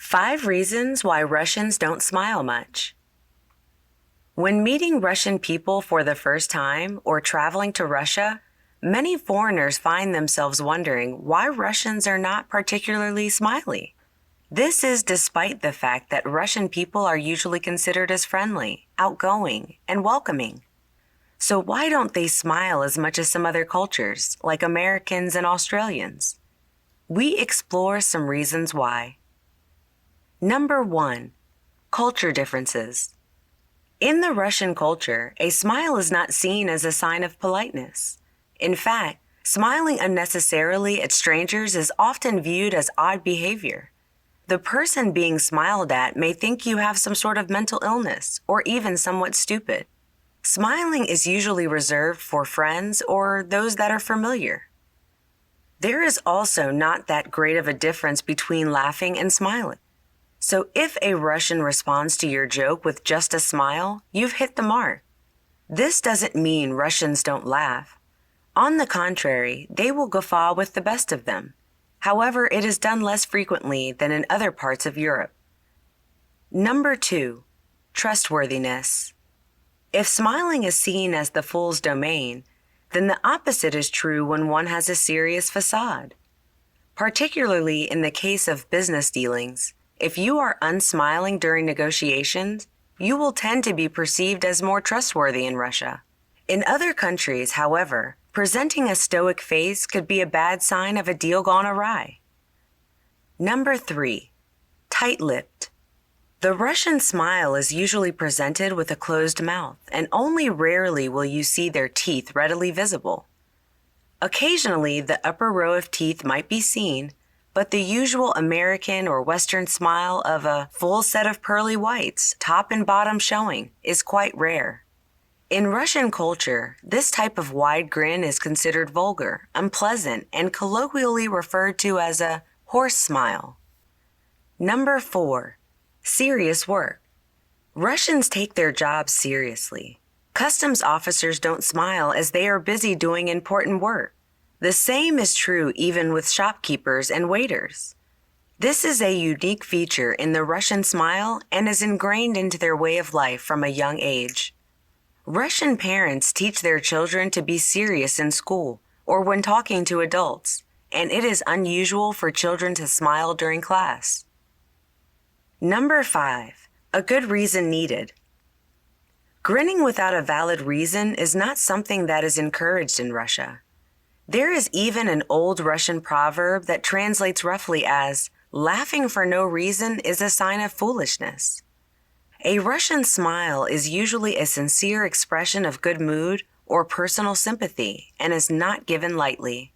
5 reasons why Russians don't smile much. When meeting Russian people for the first time or traveling to Russia, many foreigners find themselves wondering why Russians are not particularly smiley. This is despite the fact that Russian people are usually considered as friendly, outgoing, and welcoming. So why don't they smile as much as some other cultures, like Americans and Australians? We explore some reasons why. Number 1. Culture differences. In the Russian culture, a smile is not seen as a sign of politeness. In fact, smiling unnecessarily at strangers is often viewed as odd behavior. The person being smiled at may think you have some sort of mental illness or even somewhat stupid. Smiling is usually reserved for friends or those that are familiar. There is also not that great of a difference between laughing and smiling. So if a Russian responds to your joke with just a smile, you've hit the mark. This doesn't mean Russians don't laugh. On the contrary, they will guffaw with the best of them. However, it is done less frequently than in other parts of Europe. Number 2. Trustworthiness. If smiling is seen as the fool's domain, then the opposite is true when one has a serious facade. Particularly in the case of business dealings, if you are unsmiling during negotiations, you will tend to be perceived as more trustworthy in Russia. In other countries, however, presenting a stoic face could be a bad sign of a deal gone awry. Number 3. Tight-lipped. The Russian smile is usually presented with a closed mouth, and only rarely will you see their teeth readily visible. Occasionally, the upper row of teeth might be seen, but the usual American or Western smile of a full set of pearly whites, top and bottom showing, is quite rare. In Russian culture, this type of wide grin is considered vulgar, unpleasant, and colloquially referred to as a horse smile. Number 4. Serious work. Russians take their jobs seriously. Customs officers don't smile as they are busy doing important work. The same is true even with shopkeepers and waiters. This is a unique feature in the Russian smile and is ingrained into their way of life from a young age. Russian parents teach their children to be serious in school or when talking to adults, and it is unusual for children to smile during class. Number 5. A good reason needed. Grinning without a valid reason is not something that is encouraged in Russia. There is even an old Russian proverb that translates roughly as, "Laughing for no reason is a sign of foolishness." A Russian smile is usually a sincere expression of good mood or personal sympathy and is not given lightly.